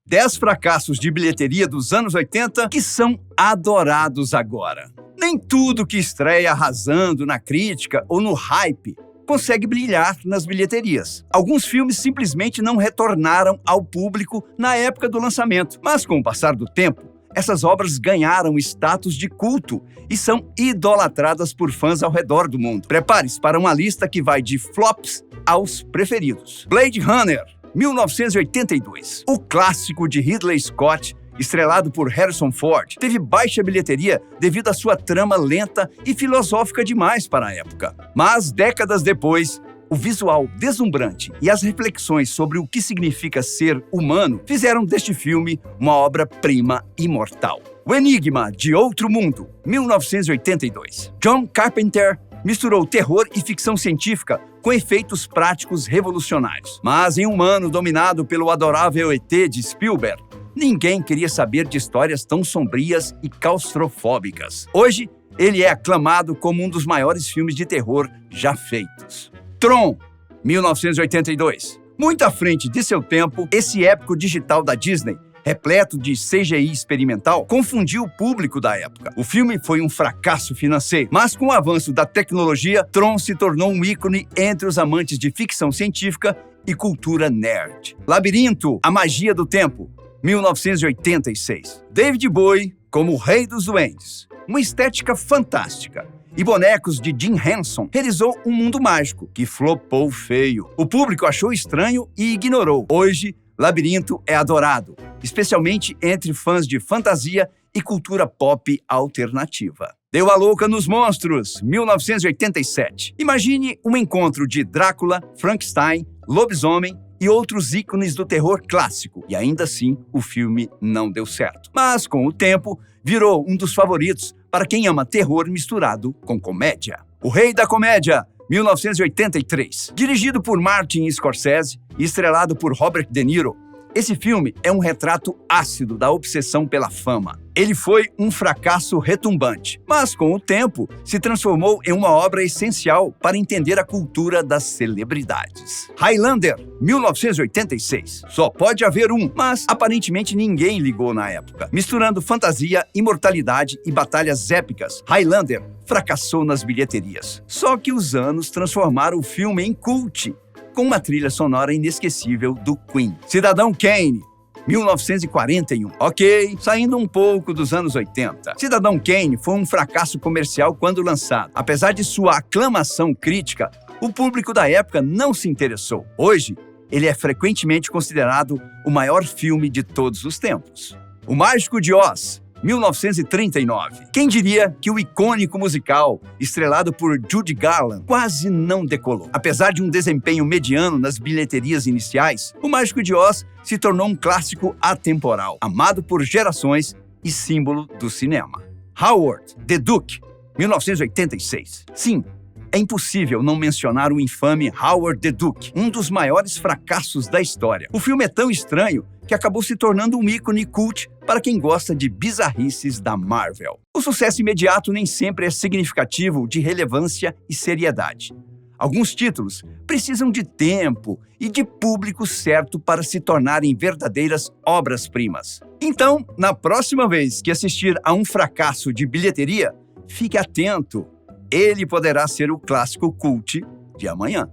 10 fracassos de bilheteria dos anos 80 que são adorados agora. Nem tudo que estreia arrasando na crítica ou no hype consegue brilhar nas bilheterias. Alguns filmes simplesmente não retornaram ao público na época do lançamento, mas com o passar do tempo, essas obras ganharam status de culto e são idolatradas por fãs ao redor do mundo. Prepare-se para uma lista que vai de flops aos preferidos. Blade Runner, 1982. O clássico de Ridley Scott, estrelado por Harrison Ford, teve baixa bilheteria devido à sua trama lenta e filosófica demais para a época. Mas, décadas depois, o visual deslumbrante e as reflexões sobre o que significa ser humano fizeram deste filme uma obra-prima imortal. O Enigma de Outro Mundo, 1982. John Carpenter misturou terror e ficção científica com efeitos práticos revolucionários. Mas em um ano dominado pelo adorável ET de Spielberg, ninguém queria saber de histórias tão sombrias e claustrofóbicas. Hoje, ele é aclamado como um dos maiores filmes de terror já feitos. Tron, 1982. Muito à frente de seu tempo, esse épico digital da Disney, repleto de CGI experimental, confundiu o público da época. O filme foi um fracasso financeiro, mas com o avanço da tecnologia, Tron se tornou um ícone entre os amantes de ficção científica e cultura nerd. Labirinto, a magia do tempo, 1986. David Bowie como o Rei dos Duendes. Uma estética fantástica. E bonecos de Jim Henson realizou um mundo mágico que flopou feio. O público achou estranho e ignorou. Hoje, Labirinto é adorado, especialmente entre fãs de fantasia e cultura pop alternativa. Deu a louca nos monstros, 1987. Imagine um encontro de Drácula, Frankenstein, lobisomem e outros ícones do terror clássico. E ainda assim, o filme não deu certo. Mas, com o tempo, virou um dos favoritos para quem ama terror misturado com comédia. O Rei da Comédia, 1983. Dirigido por Martin Scorsese e estrelado por Robert De Niro, esse filme é um retrato ácido da obsessão pela fama. Ele foi um fracasso retumbante, mas com o tempo se transformou em uma obra essencial para entender a cultura das celebridades. Highlander, 1986. Só pode haver um, mas aparentemente ninguém ligou na época. Misturando fantasia, imortalidade e batalhas épicas, Highlander fracassou nas bilheterias. Só que os anos transformaram o filme em cult, com uma trilha sonora inesquecível do Queen. Cidadão Kane, 1941. Ok, saindo um pouco dos anos 80. Cidadão Kane foi um fracasso comercial quando lançado. Apesar de sua aclamação crítica, o público da época não se interessou. Hoje, ele é frequentemente considerado o maior filme de todos os tempos. O Mágico de Oz, 1939. Quem diria que o icônico musical, estrelado por Judy Garland, quase não decolou. Apesar de um desempenho mediano nas bilheterias iniciais, O Mágico de Oz se tornou um clássico atemporal, amado por gerações e símbolo do cinema. Howard the Duck, 1986. Sim, é impossível não mencionar o infame Howard the Duck, um dos maiores fracassos da história. O filme é tão estranho que acabou se tornando um ícone cult para quem gosta de bizarrices da Marvel. O sucesso imediato nem sempre é significativo de relevância e seriedade. Alguns títulos precisam de tempo e de público certo para se tornarem verdadeiras obras-primas. Então, na próxima vez que assistir a um fracasso de bilheteria, fique atento. Ele poderá ser o clássico cult de amanhã.